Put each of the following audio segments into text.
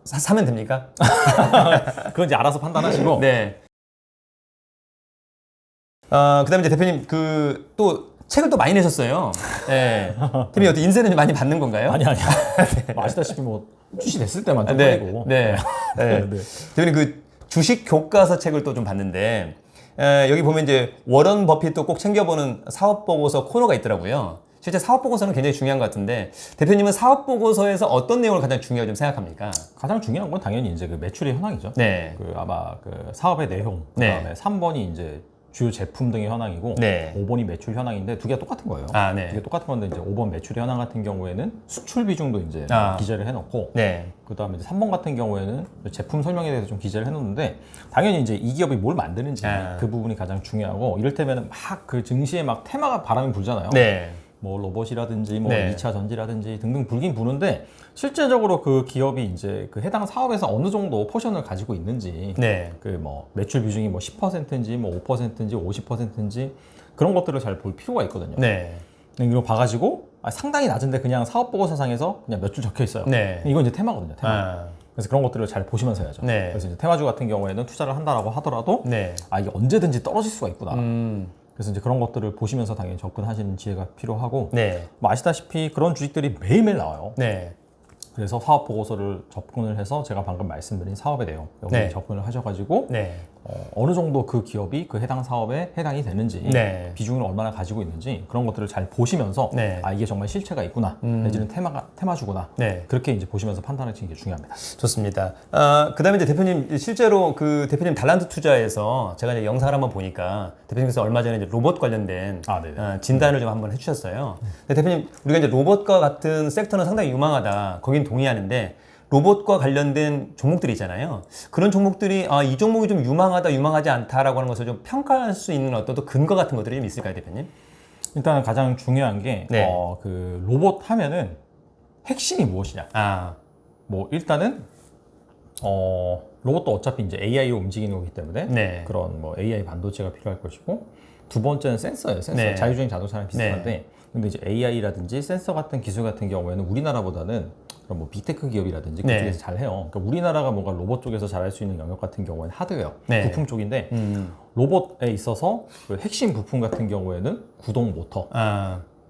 사면 됩니까? 그건 이제 알아서 판단하시고. 네. 그다음에 이제 대표님 또 책을 또 많이 내셨어요. 네. 대표님 어떻게 인쇄는 많이 받는 건가요? 아니야. 뭐 아시다시피 뭐 출시됐을 때만 좀 네. 팔리고. 네. 네. 네. 대표님 주식 교과서 책을 또 좀 봤는데 여기 보면 이제 워런 버핏도 꼭 챙겨보는 사업 보고서 코너가 있더라고요. 실제 사업 보고서는 굉장히 중요한 것 같은데 대표님은 사업 보고서에서 어떤 내용을 가장 중요하게 좀 생각합니까? 가장 중요한 건 당연히 이제 그 매출의 현황이죠. 네. 아마 그 사업의 내용, 네. 그다음에 3번이 이제 주요 제품 등의 현황이고, 네. 5번이 매출 현황인데 두 개가 똑같은 거예요. 네. 두 개 똑같은 건데 이제 5번 매출의 현황 같은 경우에는 수출 비중도 이제 기재를 해놓고, 네. 그다음에 이제 3번 같은 경우에는 제품 설명에 대해서 좀 기재를 해놓는데, 당연히 이제 이 기업이 뭘 만드는지 그 부분이 가장 중요하고, 이를테면 막 그 증시에 막 테마가 바람이 불잖아요. 네. 뭐 로봇이라든지 뭐 네. 2차 전지라든지 등등 불긴 부는데, 실제적으로 그 기업이 이제 그 해당 사업에서 어느 정도 포션을 가지고 있는지, 네. 그 뭐 매출 비중이 뭐 10%인지 뭐 5%인지 50%인지 그런 것들을 잘 볼 필요가 있거든요. 네. 이거 봐가지고 상당히 낮은데 그냥 사업 보고서상에서 그냥 몇 줄 적혀 있어요. 네. 이건 이제 테마거든요. 테마. 그래서 그런 것들을 잘 보시면서 해야죠. 네. 그래서 이제 테마주 같은 경우에는 투자를 한다라고 하더라도 네. 이게 언제든지 떨어질 수가 있구나. 그래서 이제 그런 것들을 보시면서 당연히 접근하시는 지혜가 필요하고, 네. 뭐 아시다시피 그런 주식들이 매일매일 나와요. 네. 그래서 사업 보고서를 접근을 해서 제가 방금 말씀드린 사업의 내용 여기 네. 접근을 하셔가지고 네. 어느 정도 그 기업이 그 해당 사업에 해당이 되는지, 네. 비중을 얼마나 가지고 있는지 그런 것들을 잘 보시면서 네. 이게 정말 실체가 있구나, 내지는 테마주구나, 네. 그렇게 이제 보시면서 판단하시는 게 중요합니다. 좋습니다. 그다음에 이제 대표님 실제로 그 대표님 달란트 투자에서 제가 이제 영상을 한번 보니까 대표님께서 얼마 전에 이제 로봇 관련된 네네. 진단을 좀 한번 해주셨어요. 근데 대표님 우리가 이제 로봇과 같은 섹터는 상당히 유망하다. 거긴 동의하는데 로봇과 관련된 종목들이 있잖아요. 그런 종목들이 이 종목이 좀 유망하다, 유망하지 않다라고 하는 것을 좀 평가할 수 있는 어떤 또 근거 같은 것들이 좀 있을까요, 대표님? 일단 가장 중요한 게 네. 그 로봇 하면은 핵심이 무엇이냐. 뭐 일단은 로봇도 어차피 이제 AI로 움직이는 거기 때문에 네. 그런 뭐 AI 반도체가 필요할 것이고, 두 번째는 센서예요. 센서. 네. 자율주행 자동차랑 비슷한데, 네. 근데 이제 AI라든지 센서 같은 기술 같은 경우에는 우리나라보다는 그런 뭐 빅테크 기업이라든지 네. 그쪽에서 잘 해요. 그러니까 우리나라가 뭔가 로봇 쪽에서 잘할 수 있는 영역 같은 경우에는 하드웨어, 네. 부품 쪽인데, 로봇에 있어서 그 핵심 부품 같은 경우에는 구동 모터,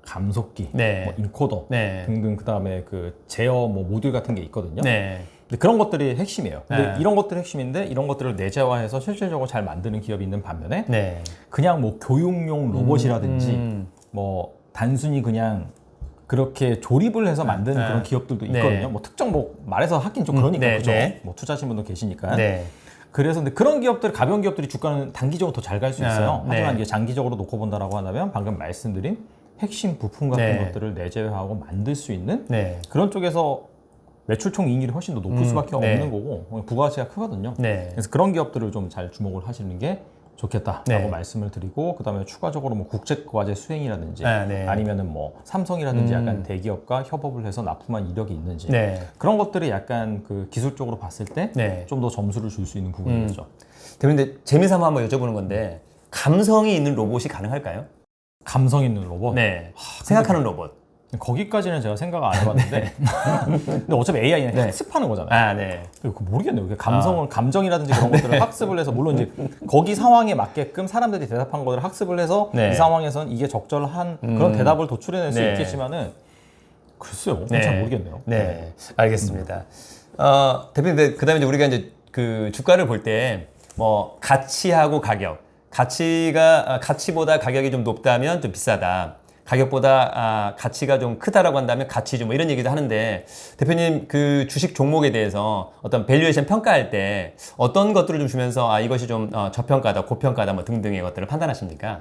감속기, 네. 뭐 인코더 네. 등등, 그다음에 그 제어 뭐 모듈 같은 게 있거든요. 네. 근데 그런 것들이 핵심이에요. 근데 네. 이런 것들이 핵심인데 이런 것들을 내재화해서 실질적으로 잘 만드는 기업이 있는 반면에, 네. 그냥 뭐 교육용 로봇이라든지 뭐 단순히 그냥 그렇게 조립을 해서 만드는 그런 기업들도 있거든요. 네. 뭐 특정 뭐 말해서 하긴 좀 그러니까 네. 그죠. 네. 뭐 투자하신 분도 계시니까. 네. 그래서 근데 그런 기업들, 가벼운 기업들이 주가는 단기적으로 더 잘 갈 수 있어요. 네. 하지만 이게 장기적으로 놓고 본다라고 한다면 방금 말씀드린 핵심 부품 같은 네. 것들을 내재화하고 만들 수 있는 네. 그런 쪽에서 매출 총 이익률이 훨씬 더 높을 수밖에 네. 없는 거고, 부가가치가 크거든요. 네. 그래서 그런 기업들을 좀 잘 주목을 하시는 게 좋겠다라고 네. 말씀을 드리고, 그다음에 추가적으로 뭐 국제과제 수행이라든지 네. 아니면은 뭐 삼성이라든지 약간 대기업과 협업을 해서 납품한 이력이 있는지, 네. 그런 것들이 약간 그 기술적으로 봤을 때 좀 더 네. 점수를 줄 수 있는 부분이죠. 대표님, 근데 재미삼아 한번 여쭤보는 건데 감성이 있는 로봇이 가능할까요? 감성 있는 로봇. 네. 생각하는 로봇. 거기까지는 제가 생각 안 해봤는데, 근데 어차피 AI는 네. 학습하는 거잖아요. 네. 그거 모르겠네요. 감정이라든지 그런 것들을 학습을 해서, 물론 이제 거기 상황에 맞게끔 사람들이 대답한 것을 학습을 해서 네. 이 상황에선 이게 적절한 그런 대답을 도출해낼 수 네. 있겠지만은, 글쎄요, 네. 잘 모르겠네요. 네. 알겠습니다. 대표님, 그다음에 이제 우리가 이제 그 주가를 볼 때 뭐 가치하고 가격, 가치보다 가격이 좀 높다면 좀 비싸다. 가격보다 가치가 좀 크다라고 한다면 가치주 뭐 이런 얘기도 하는데, 대표님 그 주식 종목에 대해서 어떤 밸류에이션 평가할 때 어떤 것들을 좀 주면서 이것이 좀 저평가다, 고평가다 뭐 등등의 것들을 판단하십니까?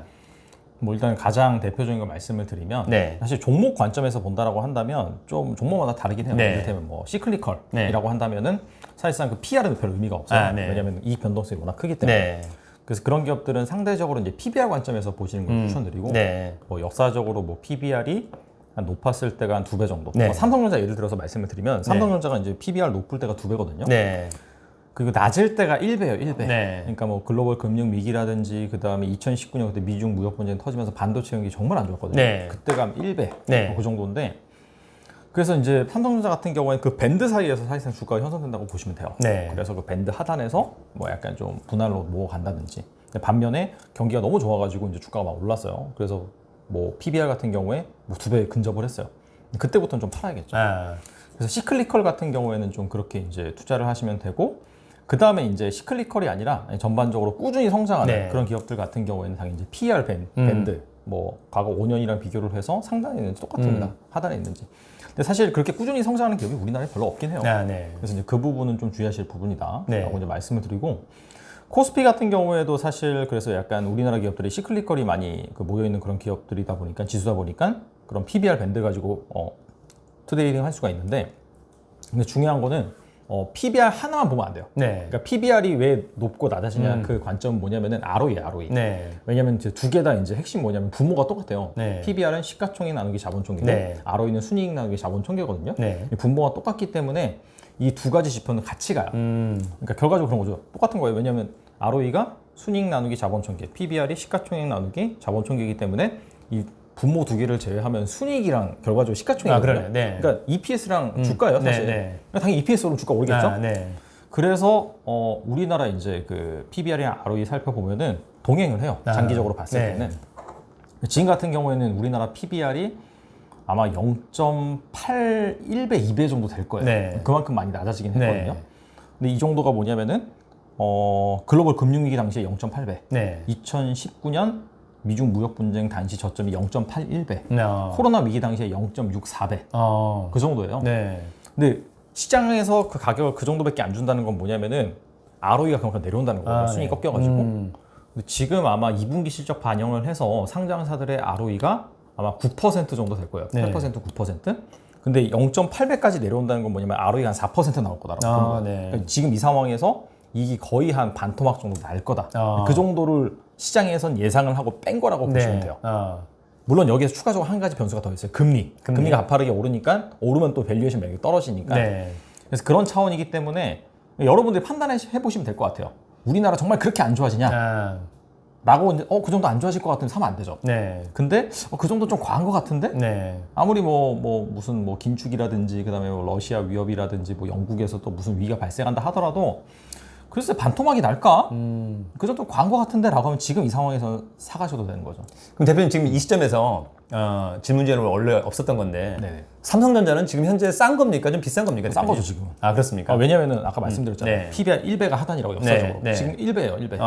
뭐 일단 가장 대표적인 거 말씀을 드리면, 네. 사실 종목 관점에서 본다라고 한다면 좀 종목마다 다르긴 해요. 네. 이를테면 뭐 시클리컬이라고 네. 한다면은 사실상 그 PR은 별 의미가 없어요. 네. 왜냐하면 이익 변동성이 워낙 크기 때문에. 네. 그래서 그런 기업들은 상대적으로 이제 PBR 관점에서 보시는 걸 추천드리고, 네. 뭐 역사적으로 뭐 PBR이 한 높았을 때가 한 2배 정도. 네. 뭐 삼성전자 예를 들어서 말씀을 드리면, 삼성전자가 이제 PBR 높을 때가 2배거든요. 네. 그리고 낮을 때가 1배예요, 1배. 네. 그러니까 뭐 글로벌 금융 위기라든지, 그 다음에 2019년 그때 미중 무역 분쟁 터지면서 반도체 경기 정말 안 좋았거든요. 네. 그때가 1배, 네. 뭐 그 정도인데, 그래서 이제 삼성전자 같은 경우에는 그 밴드 사이에서 사실상 주가가 형성된다고 보시면 돼요. 네. 그래서 그 밴드 하단에서 뭐 약간 좀 분할로 모아 간다든지. 반면에 경기가 너무 좋아가지고 이제 주가가 막 올랐어요. 그래서 뭐 PBR 같은 경우에 뭐 2배 근접을 했어요. 그때부터는 좀 팔아야겠죠. 그래서 시클리컬 같은 경우에는 좀 그렇게 이제 투자를 하시면 되고, 그 다음에 이제 시클리컬이 아니라 전반적으로 꾸준히 성장하는 네. 그런 기업들 같은 경우에는 당연히 이제 PER 밴드, 뭐 과거 5년이랑 비교를 해서 상단에 있는지 똑같습니다. 하단에 있는지. 근데 사실 그렇게 꾸준히 성장하는 기업이 우리나라에 별로 없긴 해요. 네. 그래서 이제 그 부분은 좀 주의하실 부분이다 네. 라고 이제 말씀을 드리고, 코스피 같은 경우에도 사실 그래서 약간 우리나라 기업들이 시클리컬이 많이 그 모여있는 그런 기업들이다 보니까, 지수다 보니까 그런 PBR 밴드 가지고 트레이딩 할 수가 있는데, 근데 중요한 거는 PBR 하나만 보면 안 돼요. 네. 그러니까 PBR이 왜 높고 낮아지냐 그 관점은 뭐냐면은 ROE예요, ROE. 네. 왜냐면 이제 두 개 다 이제 핵심 뭐냐면 분모가 똑같아요. 네. PBR은 시가총액 나누기 자본총액이고, 네. ROE는 순이익 나누기 자본총액이거든요. 네. 분모가 똑같기 때문에 이 두 가지 지표는 같이 가요. 그러니까 결과적으로 그런 거죠. 똑같은 거예요. 왜냐면 ROE가 순이익 나누기 자본총액, PBR이 시가총액 나누기 자본총액이기 때문에 이 분모 두 개를 제외하면 순이익이랑 결과적으로 시가총액이거든요. 그러네. 네. 그러니까 EPS랑 주가예요, 사실. 네. 그러니까 당연히 EPS로 주가 오르겠죠. 네. 그래서 우리나라 이제 그 PBR이랑 ROE 살펴보면은 동행을 해요. 장기적으로 봤을 네. 때는. 지금 같은 경우에는 우리나라 PBR이 아마 0.81배, 2배 정도 될 거예요. 네. 그만큼 많이 낮아지긴 했거든요. 네. 근데 이 정도가 뭐냐면은 글로벌 금융위기 당시에 0.8배, 네. 2019년 미중 무역 분쟁 당시 저점이 0.81배, 코로나 위기 당시에 0.64배, 그 정도예요. 네. 근데 시장에서 그 가격을 그 정도밖에 안 준다는 건 뭐냐면은 ROE가 그만큼 내려온다는 거예요. 순위 꺾여가지고. 근데 지금 아마 2분기 실적 반영을 해서 상장사들의 ROE가 아마 9% 정도 될 거예요. 8%, 9%. 근데 0.8배까지 내려온다는 건 뭐냐면 ROE가 한 4% 나올 거다라고. 네. 그러니까 지금 이 상황에서 이익이 거의 한 반 토막 정도 날 거다. 그 정도를 시장에선 예상을 하고 뺀 거라고 보시면 돼요. 물론 여기에서 추가적으로 한 가지 변수가 더 있어요. 금리가 가파르게 오르니까, 오르면 또 밸류에이션 매력이 떨어지니까. 네. 그래서 그런 차원이기 때문에 여러분들이 판단해 보시면 될 것 같아요. 우리나라 정말 그렇게 안 좋아지냐? 라고 이제 그 정도 안 좋아질 것 같으면 사면 안 되죠. 네. 근데 그 정도 좀 과한 것 같은데? 네. 아무리 무슨 긴축이라든지 그다음에 러시아 위협이라든지 영국에서 또 무슨 위기가 발생한다 하더라도 글쎄 반토막이 날까? 그 정도 과한 것 같은데? 라고 하면 지금 이 상황에서 사가셔도 되는 거죠. 그럼 대표님 지금 이 시점에서 질문제는 원래 없었던 건데 네네. 삼성전자는 지금 현재 싼 겁니까? 좀 비싼 겁니까? 싼 대표님? 거죠, 지금. 그렇습니까? 왜냐면은 아까 말씀드렸잖아요. 네. PBR 1배가 하단이라고 역사적으로. 네. 지금 1배예요, 1배.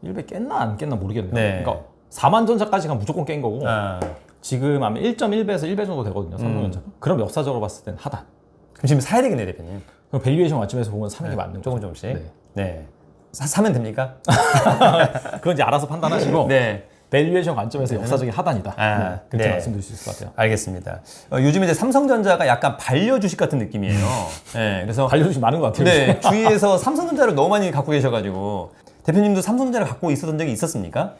1배 깼나 안 깼나 모르겠네요. 네. 그러니까 4만 전자까지가 무조건 깬 거고 지금 아마 1.1배에서 1배 정도 되거든요, 삼성전자가. 그럼 역사적으로 봤을 땐 하단. 그럼 지금 사야 되겠네요, 대표님. 그럼 밸류에이션 관점에서 보면 사는 게 맞는 거죠. 조금씩. 네. 네. 사면 됩니까? 그건 이제 알아서 판단하시고 네. 밸류에이션 관점에서 역사적인 하단이다. 그렇게 네. 말씀드릴 수 있을 것 같아요. 알겠습니다. 요즘 이제 삼성전자가 약간 반려 주식 같은 느낌이에요. 네. 그래서 반려주식 많은 것 같아요. 네, 주위에서 삼성전자를 너무 많이 갖고 계셔가지고 대표님도 삼성전자를 갖고 있었던 적이 있었습니까?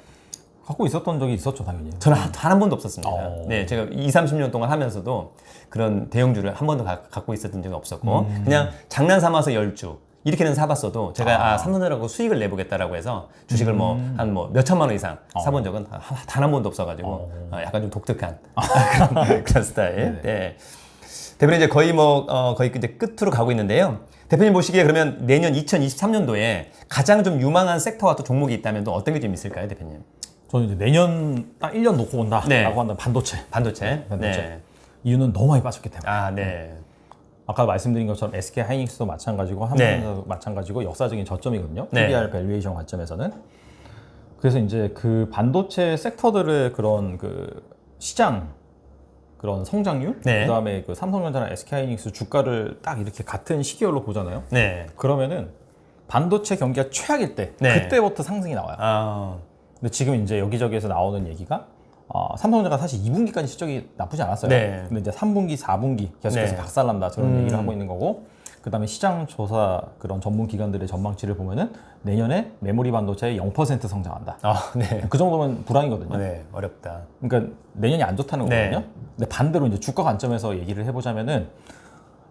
갖고 있었던 적이 있었죠, 당연히. 저는 단 한 번도 없었습니다. 어. 네, 제가 30년 동안 하면서도 그런 대형주를 한 번도 갖고 있었던 적이 없었고 그냥 장난 삼아서 10주 이렇게는 사봤어도 제가 삼성전자라고 수익을 내보겠다라고 해서 주식을 한 몇천만 원 이상 사본 적은 단 한 번도 없어가지고 약간 좀 독특한 그런 스타일. 네. 대표님 이제 거의 이제 끝으로 가고 있는데요. 대표님 보시기에 그러면 내년 2023년도에 가장 좀 유망한 섹터와 또 종목이 있다면 또 어떤 게 좀 있을까요, 대표님? 저는 이제 내년 딱 1년 놓고 온다라고 네. 한다면 반도체. 반도체. 네. 이유는 너무 많이 빠졌기 때문에. 네. 아까 말씀드린 것처럼 SK 하이닉스도 마찬가지고 삼성도 마찬가지고 역사적인 저점이거든요. 네. PBR 밸류에이션 관점에서는. 그래서 이제 그 반도체 섹터들의 그런 그 시장 그런 성장률, 네. 그다음에 그 삼성전자나 SK 하이닉스 주가를 딱 이렇게 같은 시기열로 보잖아요. 네. 그러면은 반도체 경기가 최악일 때 네. 그때부터 상승이 나와요. 근데 지금 이제 여기저기에서 나오는 얘기가 삼성전자가 사실 2분기까지 실적이 나쁘지 않았어요. 네. 근데 이제 3분기, 4분기 계속해서 네. 박살난다 저런 얘기를 하고 있는 거고, 그다음에 시장 조사 그런 전문 기관들의 전망치를 보면은 내년에 메모리 반도체 0% 성장한다. 네. 그 정도면 불황이거든요. 네, 어렵다. 그러니까 내년이 안 좋다는 네. 거거든요. 근데 반대로 이제 주가 관점에서 얘기를 해보자면은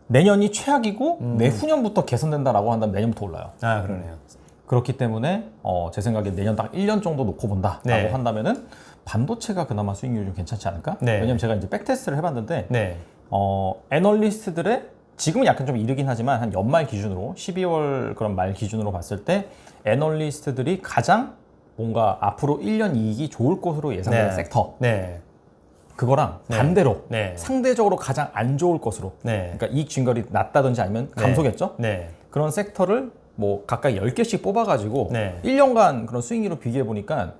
내년이 최악이고 내후년부터 개선된다라고 한다면 내년부터 올라요. 그러네요. 그렇기 때문에 제 생각에 내년 딱 1년 정도 놓고 본다라고 네. 한다면은 반도체가 그나마 수익률이 좀 괜찮지 않을까? 네. 왜냐면 제가 이제 백테스트를 해봤는데 네. 애널리스트들의 지금은 약간 좀 이르긴 하지만 한 연말 기준으로 12월 그런 말 기준으로 봤을 때 애널리스트들이 가장 뭔가 앞으로 1년 이익이 좋을 것으로 예상되는 네. 섹터 네. 그거랑 네. 반대로 네. 상대적으로 가장 안 좋을 것으로 네. 그러니까 이익 증가율이 낮다든지 아니면 네. 감소겠죠? 네. 그런 섹터를 뭐 각각 10개씩 뽑아가지고 네. 1년간 그런 수익률을 비교해 보니까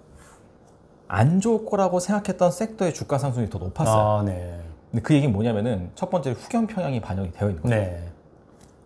안 좋을 거라고 생각했던 섹터의 주가 상승이 더 높았어요. 아, 네. 근데 그 얘기는 뭐냐면은 첫 번째 후견 평양이 반영이 되어 있는 거죠. 네.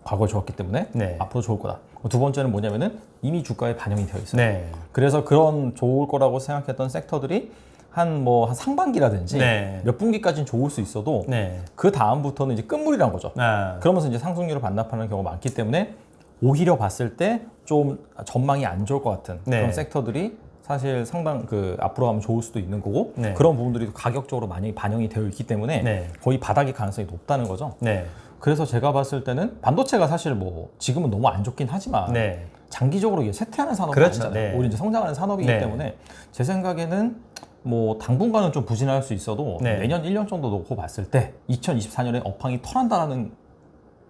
과거에 좋았기 때문에 네. 앞으로 좋을 거다. 두 번째는 뭐냐면은 이미 주가에 반영이 되어 있어요. 네. 그래서 그런 좋을 거라고 생각했던 섹터들이 한 상반기라든지 네. 몇 분기까지는 좋을 수 있어도 네. 그 다음부터는 이제 끝물이란 거죠. 아. 그러면서 이제 상승률을 반납하는 경우가 많기 때문에 오히려 봤을 때 좀 전망이 안 좋을 것 같은 네. 그런 섹터들이 사실 상당 앞으로 가면 좋을 수도 있는 거고 네. 그런 부분들이 가격적으로 많이 반영이 되어 있기 때문에 네. 거의 바닥일 가능성이 높다는 거죠. 네. 그래서 제가 봤을 때는 반도체가 사실 뭐 지금은 너무 안 좋긴 하지만 네. 장기적으로 이게 쇠퇴하는 산업이 그렇죠. 아니잖아요. 네. 오히려 이제 성장하는 산업이기 네. 때문에 제 생각에는 뭐 당분간은 좀 부진할 수 있어도 네. 내년 1년 정도 놓고 봤을 때 2024년에 업황이 털한다라는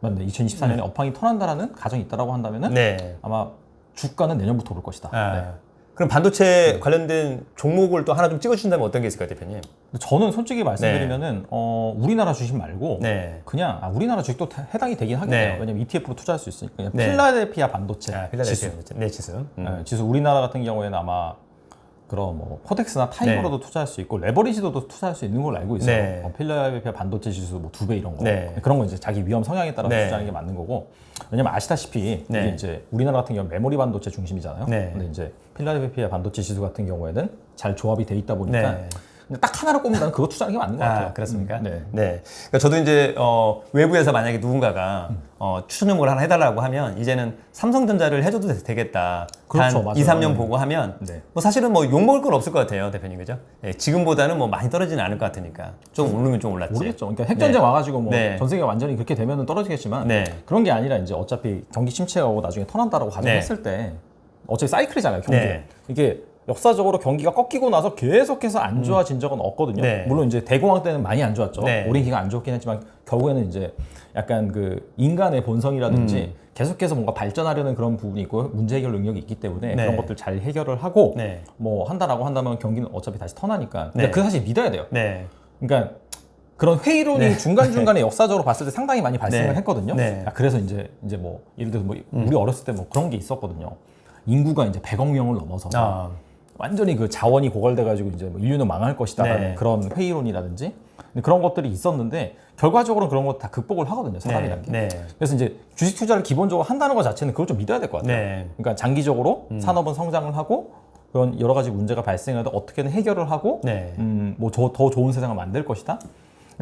맞네. 2024년에 업황이 털한다라는 가정이 있다라고 한다면은 네. 아마 주가는 내년부터 오를 것이다. 아. 네. 그럼 반도체 관련된 종목을 또 하나 좀 찍어주신다면 어떤 게 있을까요, 대표님? 근데 저는 솔직히 말씀드리면은 우리나라 주식 말고 네. 그냥 우리나라 주식도 해당이 되긴 하겠네요. 네. 왜냐면 ETF로 투자할 수 있으니까 그냥 네. 필라델피아 반도체 필라델피아 지수. 네, 지수. 네, 지수 우리나라 같은 경우에는 아마 그런 뭐 코덱스나 타이머로도 투자할 수 있고 레버리지도도 투자할 수 있는 걸로 알고 있어요. 네. 필라델피아 반도체 지수 뭐 2배 이런 거 네. 그런 거 이제 자기 위험 성향에 따라서 네. 투자하는 게 맞는 거고 왜냐면 아시다시피 네. 이게 이제 우리나라 같은 경우 메모리 반도체 중심이잖아요. 네. 근데 이제 필라델피아 반도체 지수 같은 경우에는 잘 조합이 돼 있다 보니까 네. 그냥 딱 하나로 꼽으면 나는 그거 투자하는 게 맞는 것 같아요. 그렇습니까? 네. 네. 그러니까 저도 이제 외부에서 만약에 누군가가 추천 종목을 하나 해달라고 하면 이제는 삼성전자를 해줘도 되겠다. 그렇죠, 단 맞아요. 2, 3년 네. 보고 하면 네. 뭐 사실은 뭐 욕먹을 건 없을 것 같아요, 대표님. 그죠? 예, 지금보다는 뭐 많이 떨어지는 않을 것 같으니까. 좀 오르면 좀 올랐지. 모르겠죠. 그러니까 핵전쟁 네. 와가지고 뭐 네. 전 세계가 완전히 그렇게 되면은 떨어지겠지만 네. 그런 게 아니라 이제 어차피 경기 침체가 오고 나중에 턴한다라고 가정했을 때 어차피 사이클이잖아요, 경기. 네. 이게 역사적으로 경기가 꺾이고 나서 계속해서 안 좋아진 적은 없거든요. 네. 물론 이제 대공황 때는 많이 안 좋았죠. 네. 오랜 기간 안 좋긴 했지만 결국에는 이제 약간 그 인간의 본성이라든지 계속해서 뭔가 발전하려는 그런 부분이 있고 문제 해결 능력이 있기 때문에 네. 그런 것들 잘 해결을 하고 네. 뭐 한다라고 한다면 경기는 어차피 다시 턴하니까. 네. 근데 그 사실 믿어야 돼요. 네. 그러니까 그런 회의론이 네. 중간중간에 역사적으로 봤을 때 상당히 많이 발생을 네. 했거든요. 네. 그래서 이제 뭐 예를 들어서 뭐 우리 어렸을 때 뭐 그런 게 있었거든요. 인구가 이제 100억 명을 넘어서 완전히 그 자원이 고갈돼가지고 이제 뭐 인류는 망할 것이다라는 네. 그런 회의론이라든지 그런 것들이 있었는데 결과적으로는 그런 거 다 극복을 하거든요. 사람이라는 게. 네. 그래서 이제 주식 투자를 기본적으로 한다는 것 자체는 그걸 좀 믿어야 될 것 같아요. 네. 그러니까 장기적으로 산업은 성장을 하고 그런 여러 가지 문제가 발생해도 어떻게든 해결을 하고 네. 뭐 더 좋은 세상을 만들 것이다.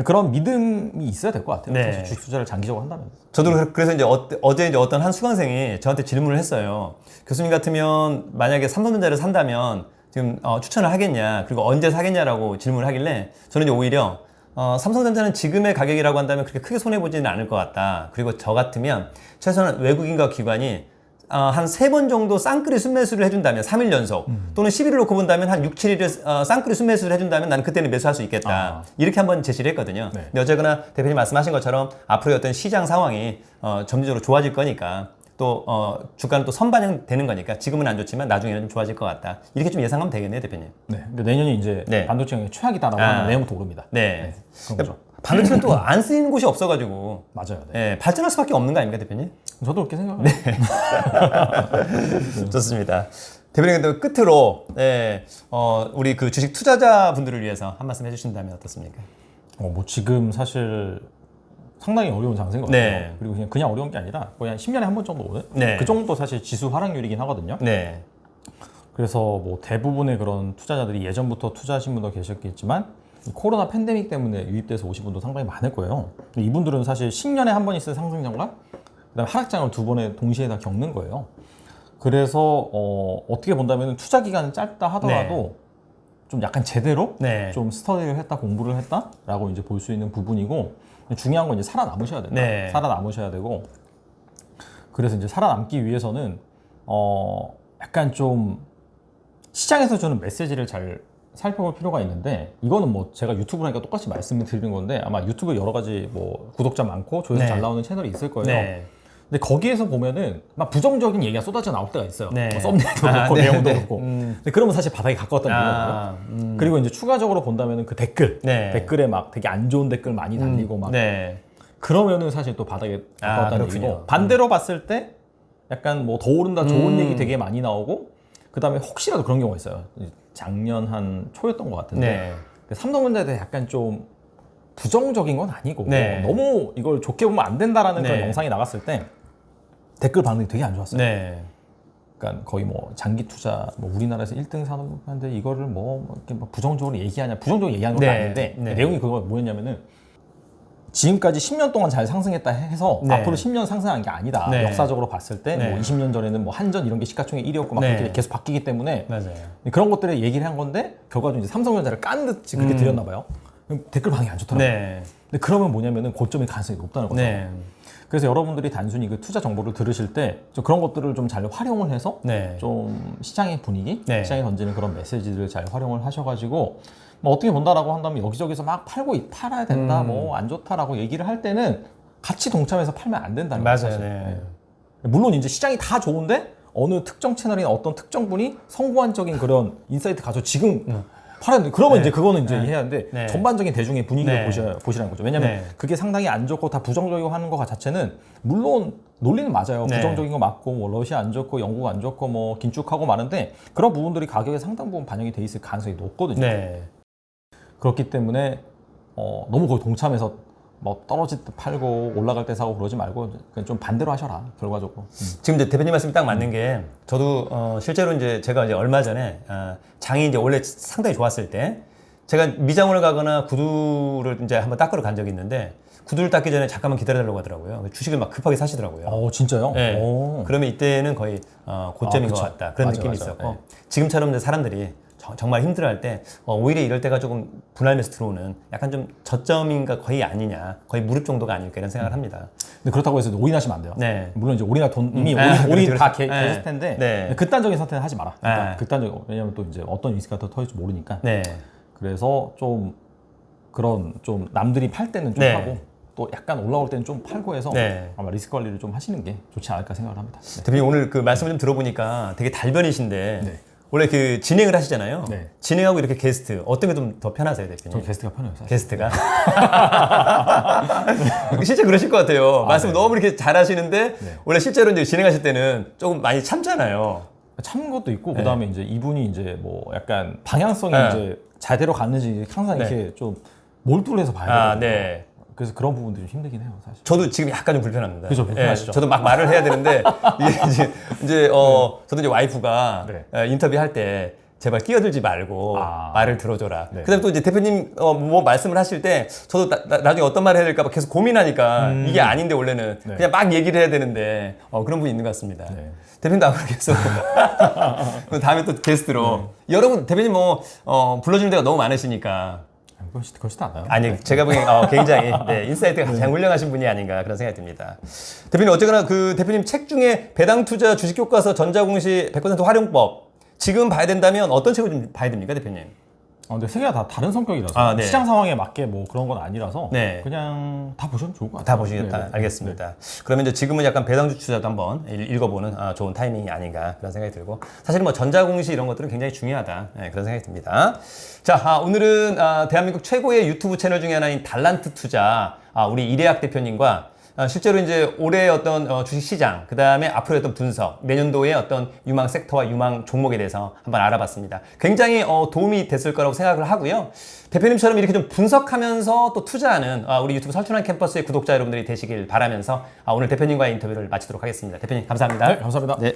그런 믿음이 있어야 될 것 같아요. 네. 사실 주식 투자를 장기적으로 한다면. 저도 그래서 이제 어제 이제 어떤 한 수강생이 저한테 질문을 했어요. 교수님 같으면 만약에 삼성전자를 산다면 지금 추천을 하겠냐, 그리고 언제 사겠냐라고 질문을 하길래 저는 이제 오히려 삼성전자는 지금의 가격이라고 한다면 그렇게 크게 손해보지는 않을 것 같다. 그리고 저 같으면 최소한 외국인과 기관이 한 3번 정도 쌍끌이 순매수를 해준다면 3일 연속 또는 10일을 놓고 본다면 한 6, 7일을 쌍끌이 순매수를 해준다면 나는 그때는 매수할 수 있겠다. 이렇게 한번 제시를 했거든요. 네. 근데 어쨌거나 대표님 말씀하신 것처럼 앞으로의 어떤 시장 상황이 점진적으로 좋아질 거니까 또 주가는 또 선반영되는 거니까 지금은 안 좋지만 나중에는 좀 좋아질 것 같다. 이렇게 좀 예상하면 되겠네요, 대표님. 네. 그러니까 내년이 이제 네. 반도체 경기 최악이다라고 하면 내년부터 오릅니다. 네. 그런 거죠. 반도체는 또 안 쓰이는 곳이 없어가지고 맞아요. 네. 예, 발전할 수밖에 없는 거 아닙니까, 대표님? 저도 그렇게 생각해요. 좋습니다. 대표님, 근데 끝으로 우리 그 주식 투자자분들을 위해서 한 말씀 해주신다면 어떻습니까? 뭐 지금 사실 상당히 어려운 장세인 것 같아요. 네. 그리고 그냥 어려운 게 아니라 거의 한 10년에 한 번 정도 오는 네. 그 정도 사실 지수 하락률이긴 하거든요. 네. 그래서 뭐 대부분의 그런 투자자들이 예전부터 투자하신 분도 계셨겠지만 코로나 팬데믹 때문에 유입돼서 오신 분도 상당히 많을 거예요. 근데 이분들은 사실 10년에 한 번 있을 상승장과 그다음에 하락장을 2번에 동시에 다 겪는 거예요. 그래서 어떻게 본다면 투자 기간은 짧다 하더라도 좀 약간 제대로 네. 좀 스터디를 했다, 공부를 했다라고 이제 볼 수 있는 부분이고 중요한 건 이제 살아남으셔야 된다. 네. 살아남으셔야 되고 그래서 이제 살아남기 위해서는 약간 좀 시장에서 주는 메시지를 잘 살펴볼 필요가 있는데 이거는 뭐 제가 유튜브를 하니까 똑같이 말씀을 드리는 건데 아마 유튜브에 여러 가지 뭐 구독자 많고 조회수 네. 잘 나오는 채널이 있을 거예요. 네. 근데 거기에서 보면은 막 부정적인 얘기가 쏟아져 나올 때가 있어요. 네. 뭐 썸네일도 그렇고 네, 내용도 네. 그렇고. 근데 그러면 사실 바닥에 가까웠다는 얘기거든요. 그리고 이제 추가적으로 본다면은 그 댓글, 네. 댓글에 막 되게 안 좋은 댓글 많이 달리고 막 네. 그러면은 사실 또 바닥에 가까웠다는 그렇군요. 얘기고 반대로 봤을 때 약간 뭐 더 오른다 좋은 얘기 되게 많이 나오고 그 다음에 혹시라도 그런 경우가 있어요. 작년 한 초였던 것 같은데 네. 삼성전자에 대해 약간 좀 부정적인 건 아니고 네. 너무 이걸 좋게 보면 안 된다라는 그런 네. 영상이 나갔을 때 댓글 반응이 되게 안 좋았어요. 네. 그러니까 거의 뭐 장기 투자 뭐 우리나라에서 1등 산업인데 이거를 뭐 이렇게 막 부정적으로 얘기하냐 부정적으로 얘기하는 건 네. 아닌데 네. 내용이 그거 뭐였냐면은 지금까지 10년 동안 잘 상승했다 해서 네. 앞으로 10년 상승한 게 아니다. 네. 역사적으로 봤을 때 네. 뭐 20년 전에는 뭐 한전 이런 게 시가총액 1위였고 막 네. 그렇게 계속 바뀌기 때문에 맞아요. 그런 것들을 얘기를 한 건데 결과적으로 이제 삼성전자를 깐 듯이 그렇게 들렸나 봐요. 그럼 댓글 반응이 안 좋더라고요. 네. 근데 그러면 뭐냐면은 고점일 가능성이 높다는 거죠. 네. 그래서 여러분들이 단순히 그 투자 정보를 들으실 때 좀 그런 것들을 좀 잘 활용을 해서 네. 좀 시장의 분위기, 네. 시장에 던지는 그런 메시지를 잘 활용을 하셔가지고 뭐 어떻게 본다라고 한다면 여기저기서 막 팔아야 된다, 뭐 안 좋다라고 얘기를 할 때는 같이 동참해서 팔면 안 된다는 거죠. 맞아요. 사실. 네. 물론 이제 시장이 다 좋은데 어느 특정 채널이나 어떤 특정 분이 성공한적인 그런 인사이트 가서 지금 팔아야 돼. 그러면 네. 이제 그거는 이제 해야 하는데 네. 전반적인 대중의 분위기를 네. 보시라는 거죠. 왜냐하면 네. 그게 상당히 안 좋고 다 부정적이고 하는 것 자체는 물론 논리는 맞아요. 네. 부정적인 거 맞고 뭐 러시아 안 좋고 영국 안 좋고 뭐 긴축하고 많은데 그런 부분들이 가격에 상당 부분 반영이 돼 있을 가능성이 높거든요. 네. 그렇기 때문에 너무 거기 동참해서 뭐 떨어질 때 팔고 올라갈 때 사고 그러지 말고 그냥 좀 반대로 하셔라 결과적으로. 지금 이제 대표님 말씀이 딱 맞는 게 저도 실제로 이제 제가 이제 얼마 전에 장이 이제 원래 상당히 좋았을 때 제가 미장원을 가거나 구두를 이제 한번 닦으러 간 적이 있는데 구두를 닦기 전에 잠깐만 기다려달라고 하더라고요. 주식을 막 급하게 사시더라고요. 진짜요? 네. 오. 그러면 이때는 거의 고점인 것 그쵸. 같다. 그런 맞아, 느낌이 맞아. 있었고 네. 지금처럼 이제 사람들이 정말 힘들어할 때 오히려 이럴 때가 조금 분할매수 들어오는 약간 좀 저점인가 거의 아니냐, 거의 무릎 정도가 아닐까 이런 생각을 합니다. 근데 그렇다고 해서 올인하시면 안 돼요. 네. 물론 이제 올인할 돈 이미 그렇죠, 올인 다 그렇죠. 계실 텐데 네. 극단적인 선택은 하지 마라. 그러니까 네. 극단적 왜냐면 또 이제 어떤 리스크가 더 터질지 모르니까. 네. 그래서 좀 그런 좀 남들이 팔 때는 좀 네. 하고 또 약간 올라올 때는 좀 팔고 해서 네. 아마 리스크 관리를 좀 하시는 게 좋지 않을까 생각을 합니다. 네. 대표님 오늘 그 말씀을 좀 들어보니까 되게 달변이신데 네. 원래 그 진행을 하시잖아요. 네. 진행하고 이렇게 게스트 어떤 게 좀 더 편하세요, 대표님? 저 게스트가 편해요. 사실. 게스트가 실제 그러실 것 같아요. 말씀 네. 너무 이렇게 잘하시는데 네. 원래 실제로 이제 진행하실 때는 조금 많이 참잖아요. 참는 것도 있고 네. 그다음에 이제 이분이 이제 뭐 약간 방향성이 네. 이제 제대로 갔는지 항상 네. 이렇게 좀 몰두를 해서 봐야 되거든요. 네. 그래서 그런 부분들이 좀 힘들긴 해요, 사실. 저도 지금 약간 좀 불편합니다. 그죠, 불편하시죠? 저도 막 말을 해야 되는데 이게 이제 저도 이제 와이프가 네. 인터뷰할 때 제발 끼어들지 말고 말을 들어줘라. 네. 그다음에 또 이제 대표님 뭐 말씀을 하실 때 저도 나중에 어떤 말을 해야 될까 봐 계속 고민하니까 이게 아닌데 원래는 네. 그냥 막 얘기를 해야 되는데 그런 분이 있는 것 같습니다. 네. 대표님도 앞으로 계속 그럼 다음에 또 게스트로 여러분 대표님 뭐 불러주는 데가 너무 많으시니까 그렇지도 않아요. 아니 제가 보기엔 굉장히 인사이트가 가장 훌륭하신 분이 아닌가 그런 생각이 듭니다. 대표님 어쨌거나 그 대표님 책 중에 배당 투자 주식 교과서 전자공시 100% 활용법 지금 봐야 된다면 어떤 책을 좀 봐야 됩니까, 대표님? 근데 세 개가 다 다른 성격이라서 네. 시장 상황에 맞게 뭐 그런 건 아니라서 네. 그냥 다 보시면 좋을 것 같아요. 다 보시겠다. 네, 네. 알겠습니다. 그러면 이제 지금은 약간 배당주 투자도 한번 읽어보는 좋은 타이밍이 아닌가 그런 생각이 들고 사실 뭐 전자공시 이런 것들은 굉장히 중요하다 그런 생각이 듭니다. 자, 오늘은 대한민국 최고의 유튜브 채널 중에 하나인 달란트 투자 우리 이래학 대표님과 실제로 이제 올해 어떤 주식 시장, 그 다음에 앞으로의 어떤 분석, 내년도의 어떤 유망 섹터와 유망 종목에 대해서 한번 알아봤습니다. 굉장히 도움이 됐을 거라고 생각을 하고요. 대표님처럼 이렇게 좀 분석하면서 또 투자하는 우리 유튜브 설춘환 캠퍼스의 구독자 여러분들이 되시길 바라면서 오늘 대표님과의 인터뷰를 마치도록 하겠습니다. 대표님 감사합니다. 네, 감사합니다. 네.